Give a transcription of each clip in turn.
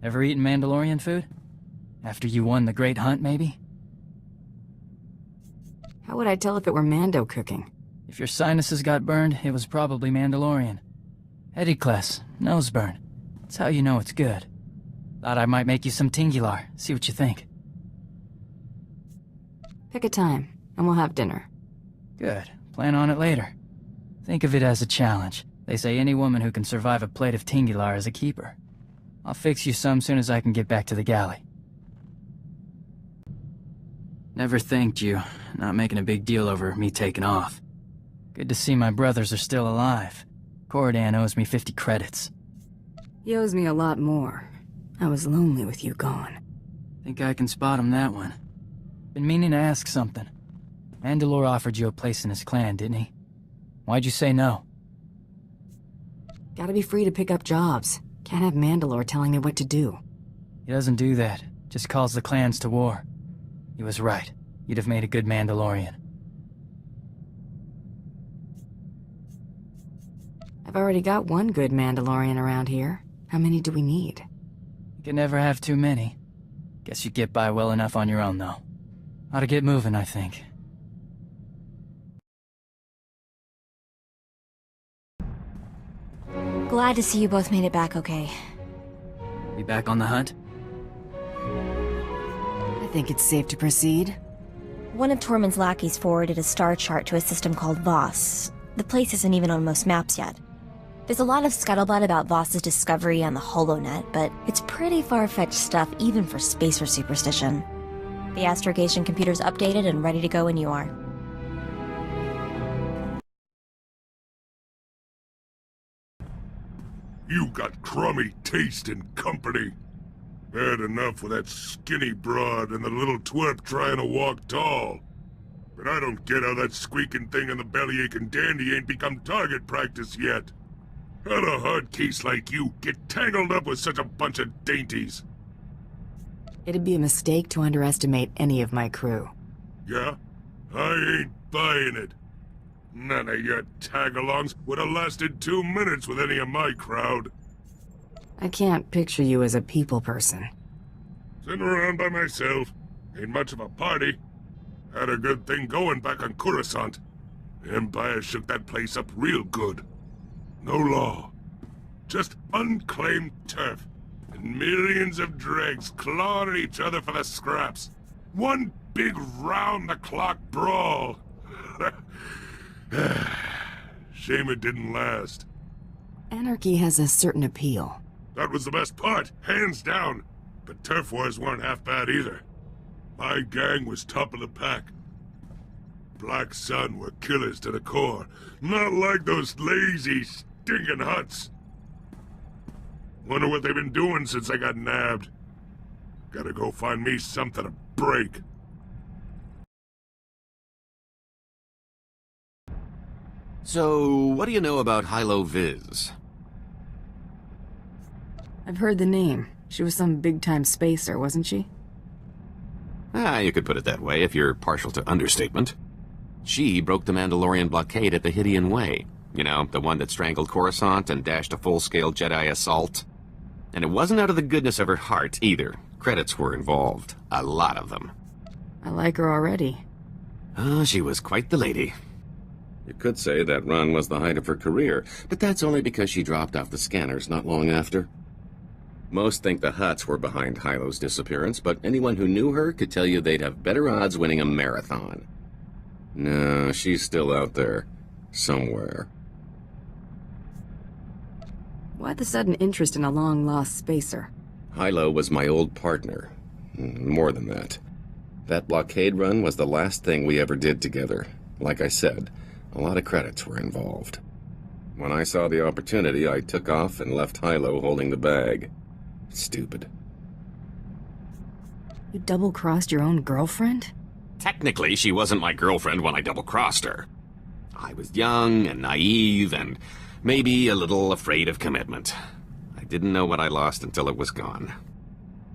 Ever eaten Mandalorian food? After you won the Great Hunt, maybe? How would I tell if it were Mando cooking? If your sinuses got burned, it was probably Mandalorian. Edicles, nose burn. That's how you know it's good. Thought I might make you some tingular, see what you think. Pick a time, and we'll have dinner. Good. Plan on it later. Think of it as a challenge. They say any woman who can survive a plate of tingular is a keeper. I'll fix you some soon as I can get back to the galley. Never thanked you, not making a big deal over me taking off. Good to see my brothers are still alive. Corridan owes me 50 credits. He owes me a lot more. I was lonely with you gone. Think I can spot him that one. Been meaning to ask something. Mandalore offered you a place in his clan, didn't he? Why'd you say no? Gotta be free to pick up jobs. Can't have Mandalore telling me what to do. He doesn't do that. Just calls the clans to war. He was right. You'd have made a good Mandalorian. I've already got one good Mandalorian around here. How many do we need? You can never have too many. Guess you get by well enough on your own, though. Ought to get moving, I think. Glad to see you both made it back okay. Be back on the hunt? I think it's safe to proceed. One of Tormund's lackeys forwarded a star chart to a system called Voss. The place isn't even on most maps yet. There's a lot of scuttlebutt about Voss's discovery on the HoloNet, but it's pretty far-fetched stuff even for spacer superstition. The astrogation computer's updated and ready to go when you are. You got crummy taste in company. Bad enough with that skinny broad and the little twerp trying to walk tall. But I don't get how that squeaking thing in the belly-aching dandy ain't become target practice yet. How'd a hard case like you get tangled up with such a bunch of dainties? It'd be a mistake to underestimate any of my crew. Yeah? I ain't buying it. None of your tag-alongs would have lasted 2 minutes with any of my crowd. I can't picture you as a people person. Sitting around by myself. Ain't much of a party. Had a good thing going back on Coruscant. The Empire shook that place up real good. No law. Just unclaimed turf. And millions of dregs clawing at each other for the scraps. One big round-the-clock brawl. Shame it didn't last. Anarchy has a certain appeal. That was the best part, hands down. But turf wars weren't half bad either. My gang was top of the pack. Black Sun were killers to the core. Not like those lazy, stinking huts. Wonder what they've been doing since I got nabbed. Gotta go find me something to break. So, what do you know about Hilo Viz? I've heard the name. She was some big-time spacer, wasn't she? Ah, you could put it that way if you're partial to understatement. She broke the Mandalorian blockade at the Hydian Way. You know, the one that strangled Coruscant and dashed a full-scale Jedi assault. And it wasn't out of the goodness of her heart, either. Credits were involved. A lot of them. I like her already. Oh, she was quite the lady. You could say that run was the height of her career, but that's only because she dropped off the scanners not long after. Most think the Hutts were behind Hilo's disappearance, but anyone who knew her could tell you they'd have better odds winning a marathon. No, she's still out there. Somewhere. Why the sudden interest in a long-lost spacer? Hilo was my old partner. More than that. That blockade run was the last thing we ever did together. Like I said, a lot of credits were involved. When I saw the opportunity, I took off and left Hilo holding the bag. Stupid. You double-crossed your own girlfriend? Technically, she wasn't my girlfriend when I double-crossed her. I was young and naive and maybe a little afraid of commitment. I didn't know what I lost until it was gone.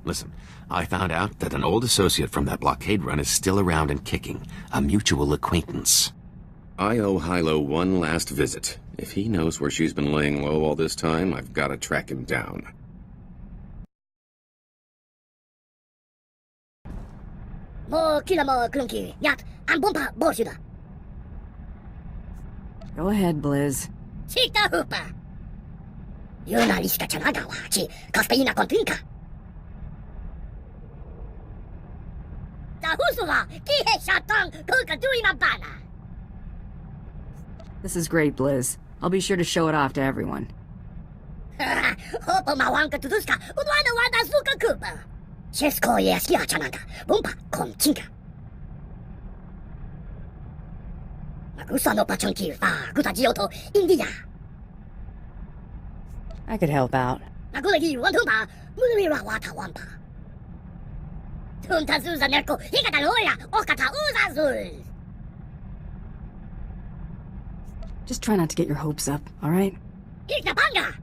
Listen, I found out that an old associate from that blockade run is still around and kicking, a mutual acquaintance. I owe Hilo one last visit. If he knows where she's been laying low all this time, I've got to track him down. 뭐 길라 뭐 그런 기. 야, 안 본파 뭐시다. Go ahead, Blizz. 식다 후빠. 유나리시가 전화가 와지. 가스페이나 건트니까. 자, 후수가 기회 샷당 그거 두이만 봐라. This is great, Blizz. I'll be sure to show it off to everyone. 호빠 마왕가 두두스카 우드와나 와다 수가 그바. 셰스코의 스키아 전화가 본파 콤친가. 마구사노파 청키 구다지오토 인디야. I could help out. 마구르기 원통파 무르미와 와타 원파. 툰타 수사 낼고 이가다 로야 오카타 우사술. Just try not to get your hopes up, alright? 이가 방가.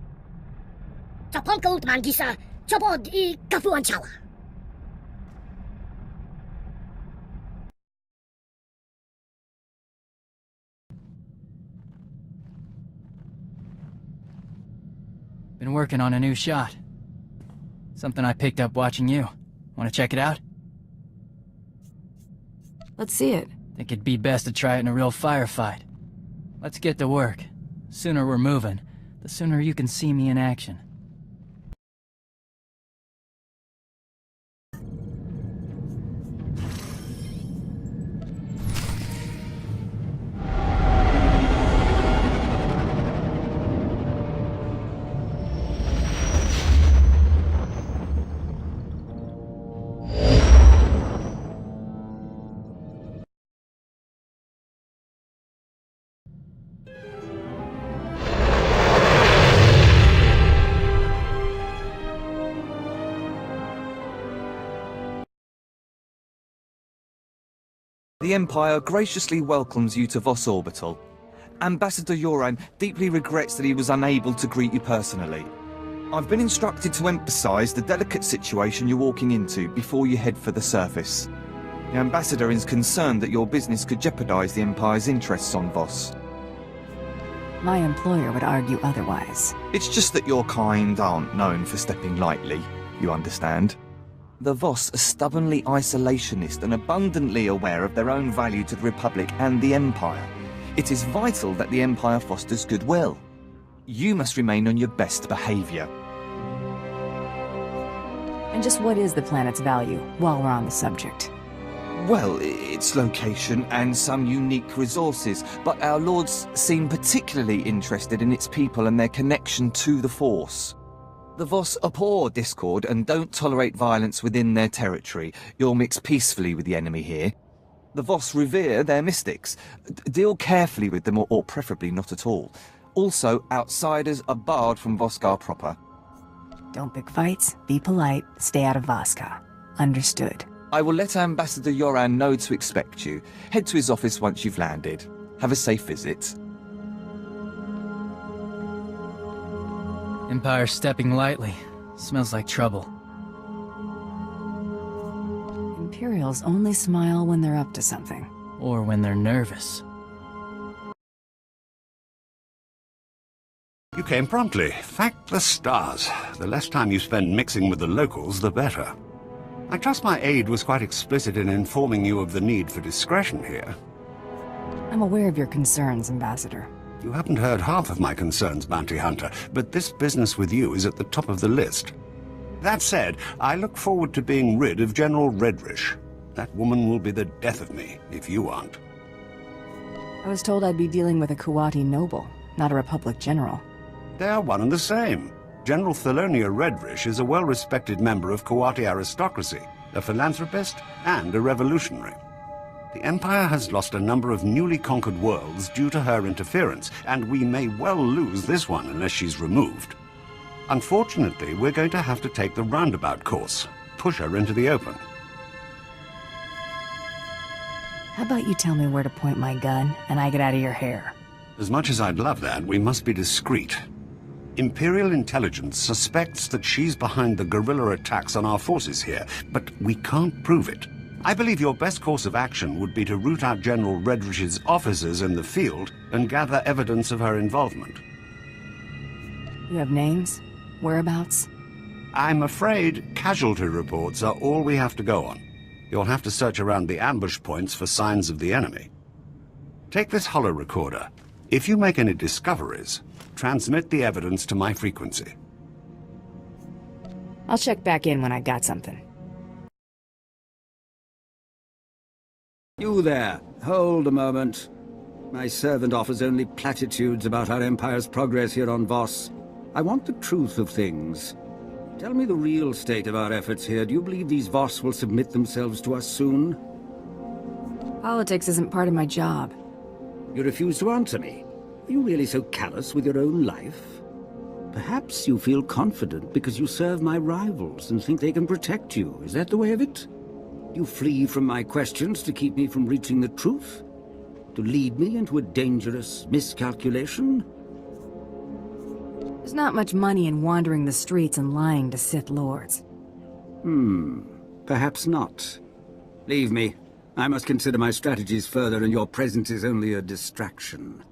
저 펑크 울트만 기사 저보 이 가푸안 차와. Been working on a new shot. Something I picked up watching you. Want to check it out? Let's see it. Think it'd be best to try it in a real firefight. Let's get to work. Sooner we're moving, the sooner you can see me in action. The Empire graciously welcomes you to Voss Orbital. Ambassador Yoran deeply regrets that he was unable to greet you personally. I've been instructed to emphasize the delicate situation you're walking into before you head for the surface. The Ambassador is concerned that your business could jeopardize the Empire's interests on Voss. My employer would argue otherwise. It's just that your kind aren't known for stepping lightly, you understand? The Voss are stubbornly isolationist and abundantly aware of their own value to the Republic and the Empire. It is vital that the Empire fosters goodwill. You must remain on your best behavior. And just what is the planet's value, while we're on the subject? Well, its location and some unique resources, but our lords seem particularly interested in its people and their connection to the Force. The Voss abhor discord and don't tolerate violence within their territory. You'll mix peacefully with the enemy here. The Voss revere their mystics. Deal carefully with them, or preferably not at all. Also, outsiders are barred from Voskar proper. Don't pick fights, be polite, stay out of Voskar. Understood. I will let Ambassador Yoran know to expect you. Head to his office once you've landed. Have a safe visit. Empire stepping lightly. Smells like trouble. Imperials only smile when they're up to something. Or when they're nervous. You came promptly. Thank the stars. The less time you spend mixing with the locals, the better. I trust my aide was quite explicit in informing you of the need for discretion here. I'm aware of your concerns, Ambassador. You haven't heard half of my concerns, Bounty Hunter, but this business with you is at the top of the list. That said, I look forward to being rid of General Redrish. That woman will be the death of me, if you aren't. I was told I'd be dealing with a Kuwati noble, not a Republic general. They are one and the same. General Thelonia Redrish is a well-respected member of Kuwati aristocracy, a philanthropist, and a revolutionary. The Empire has lost a number of newly conquered worlds due to her interference, and we may well lose this one unless she's removed. Unfortunately, we're going to have to take the roundabout course, push her into the open. How about you tell me where to point my gun, and I get out of your hair? As much as I'd love that, we must be discreet. Imperial intelligence suspects that she's behind the guerrilla attacks on our forces here, but we can't prove it. I believe your best course of action would be to root out General Redrish's officers in the field and gather evidence of her involvement. You have names? Whereabouts? I'm afraid casualty reports are all we have to go on. You'll have to search around the ambush points for signs of the enemy. Take this holo recorder. If you make any discoveries, transmit the evidence to my frequency. I'll check back in when I got something. You there. Hold a moment. My servant offers only platitudes about our Empire's progress here on Voss. I want the truth of things. Tell me the real state of our efforts here. Do you believe these Voss will submit themselves to us soon? Politics isn't part of my job. You refuse to answer me. Are you really so callous with your own life? Perhaps you feel confident because you serve my rivals and think they can protect you. Is that the way of it? You flee from my questions to keep me from reaching the truth? To lead me into a dangerous miscalculation? There's not much money in wandering the streets and lying to Sith Lords. Perhaps not. Leave me. I must consider my strategies further, and your presence is only a distraction.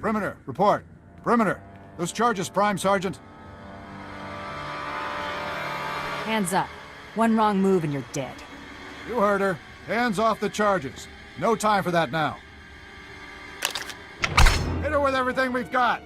Perimeter, report. Perimeter. Those charges, Prime Sergeant. Hands up. One wrong move and you're dead. You heard her. Hands off the charges. No time for that now. Hit her with everything we've got.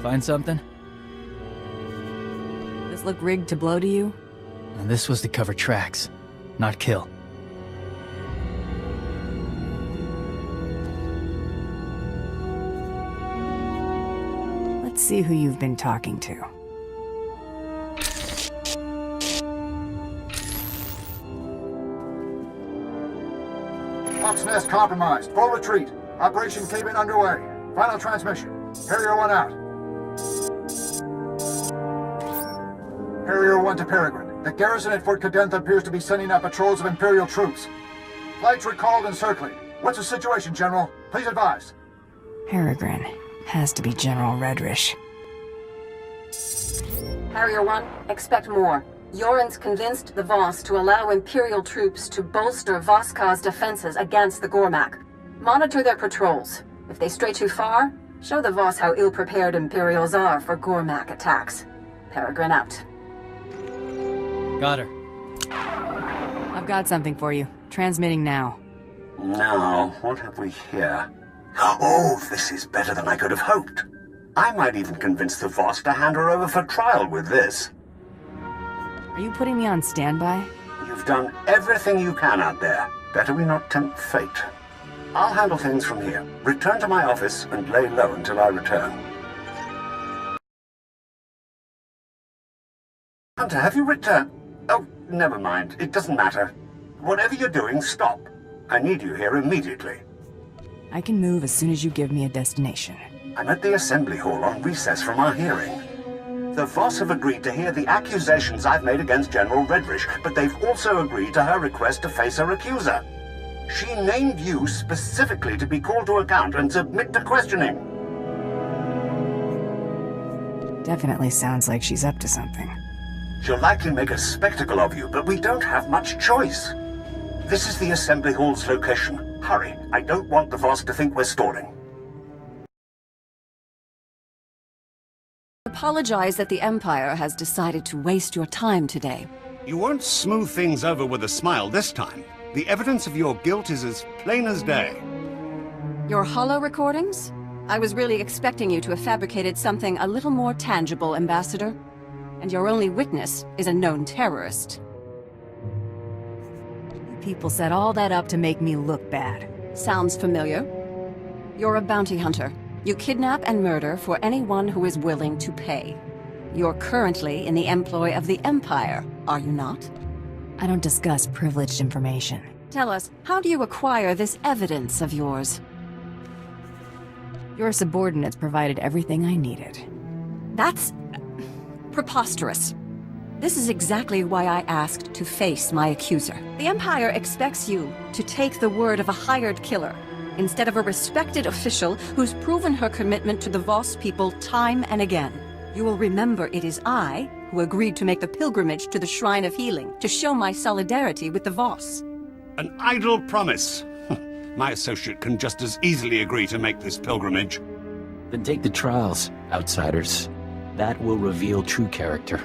Find something? This look rigged to blow to you? And this was to cover tracks, not kill. Let's see who you've been talking to. Hawk's Nest compromised. Full retreat. Operation Cave-In underway. Final transmission. Harrier 1 out. Harrier 1 to Peregrine. The garrison at Fort Cadentha appears to be sending out patrols of Imperial troops. Flights recalled and circling. What's the situation, General? Please advise. Peregrine. Has to be General Redrish. Harrier 1, expect more. Yoren's convinced the Voss to allow Imperial troops to bolster Voska's defenses against the Gormak. Monitor their patrols. If they stray too far, Show the Voss how ill-prepared Imperials are for Gormak attacks. Peregrine out. Got her. I've got something for you. Transmitting now. Now, what have we here? Oh, this is better than I could have hoped. I might even convince the Voss to hand her over for trial with this. Are you putting me on standby? You've done everything you can out there. Better we not tempt fate. I'll handle things from here. Return to my office and lay low until I return. Hunter, have you returned? Oh, never mind. It doesn't matter. Whatever you're doing, stop. I need you here immediately. I can move as soon as you give me a destination. I'm at the assembly hall on recess from our hearing. The Voss have agreed to hear the accusations I've made against General Redrish, but they've also agreed to her request to face her accuser. She named you specifically to be called to account and submit to questioning. Definitely sounds like she's up to something. She'll likely make a spectacle of you, but we don't have much choice. This is the assembly hall's location. Hurry, I don't want the Voss to think we're stalling. Apologize that the Empire has decided to waste your time today. You won't smooth things over with a smile this time. The evidence of your guilt is as plain as day. Your holo recordings? I was really expecting you to have fabricated something a little more tangible, Ambassador. And your only witness is a known terrorist. People set all that up to make me look bad. Sounds familiar. You're a bounty hunter. You kidnap and murder for anyone who is willing to pay. You're currently in the employ of the Empire, are you not? I don't discuss privileged information. Tell us, how do you acquire this evidence of yours? Your subordinates provided everything I needed. That's preposterous. This is exactly why I asked to face my accuser. The Empire expects you to take the word of a hired killer, instead of a respected official who's proven her commitment to the Voss people time and again. You will remember it is I who agreed to make the pilgrimage to the Shrine of Healing to show my solidarity with the Voss. An idle promise. My associate can just as easily agree to make this pilgrimage. Then take the trials, outsiders. That will reveal true character.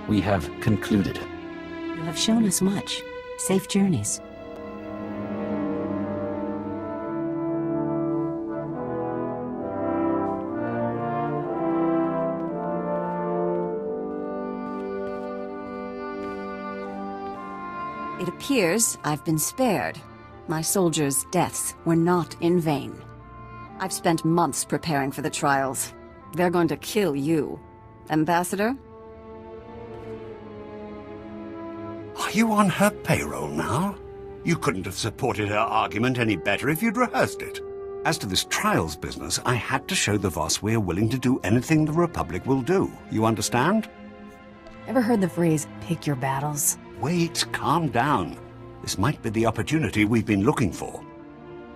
We have concluded. You have shown us much. Safe journeys. It appears I've been spared. My soldiers' deaths were not in vain. I've spent months preparing for the trials. They're going to kill you. Ambassador? Are you on her payroll now? You couldn't have supported her argument any better if you'd rehearsed it. As to this trials business, I had to show the Voss we're willing to do anything the Republic will do. You understand? Ever heard the phrase, pick your battles? Wait, calm down. This might be the opportunity we've been looking for.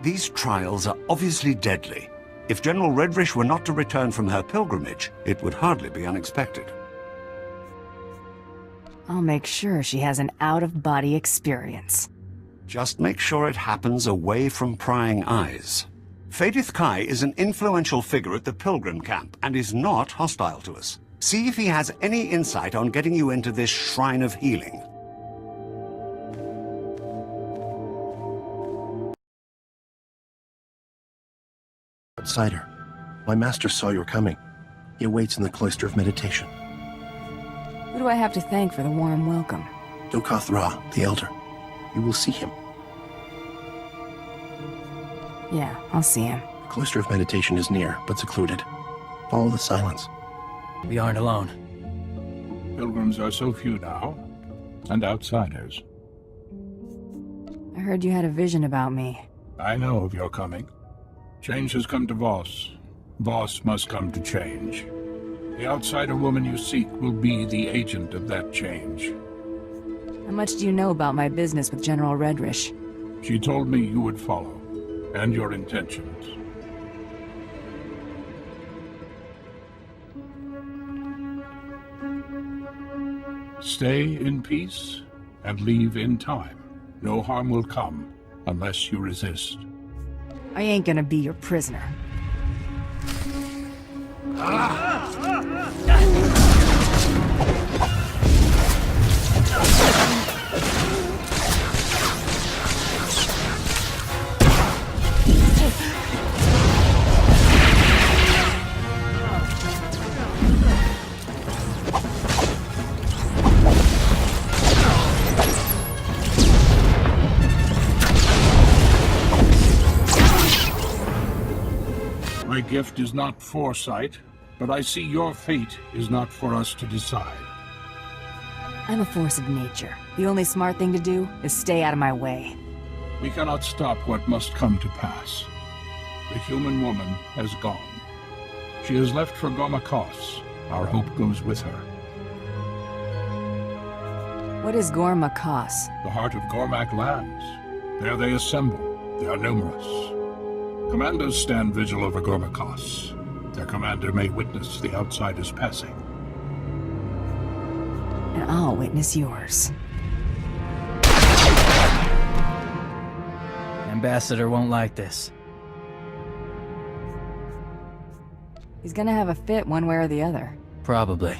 These trials are obviously deadly. If General Redrish were not to return from her pilgrimage, it would hardly be unexpected. I'll make sure she has an out-of-body experience. Just make sure it happens away from prying eyes. Fadith Kai is an influential figure at the Pilgrim camp and is not hostile to us. See if he has any insight on getting you into this Shrine of Healing. Outsider, my master saw you were coming. He awaits in the Cloister of Meditation. Who do I have to thank for the warm welcome? Dokath Ra, the Elder. You will see him. Yeah, I'll see him. The Cloister of Meditation is near, but secluded. Follow the silence. We aren't alone. Pilgrims are so few now, and outsiders. I heard you had a vision about me. I know of your coming. Change has come to Voss. Voss must come to change. The outsider woman you seek will be the agent of that change. How much do you know about my business with General Redrish? She told me you would follow, and your intentions. Stay in peace, and leave in time. No harm will come, unless you resist. I ain't gonna be your prisoner. My gift is not foresight, but I see your fate is not for us to decide. I'm a force of nature. The only smart thing to do is stay out of my way. We cannot stop what must come to pass. The human woman has gone. She has left for Gormakos. Our hope goes with her. What is Gormakos? The heart of Gormak lands. There they assemble. They are numerous. Commandos stand vigil over Gormakos. Their commander may witness the outsiders passing. And I'll witness yours. Ambassador won't like this. He's gonna have a fit one way or the other. Probably.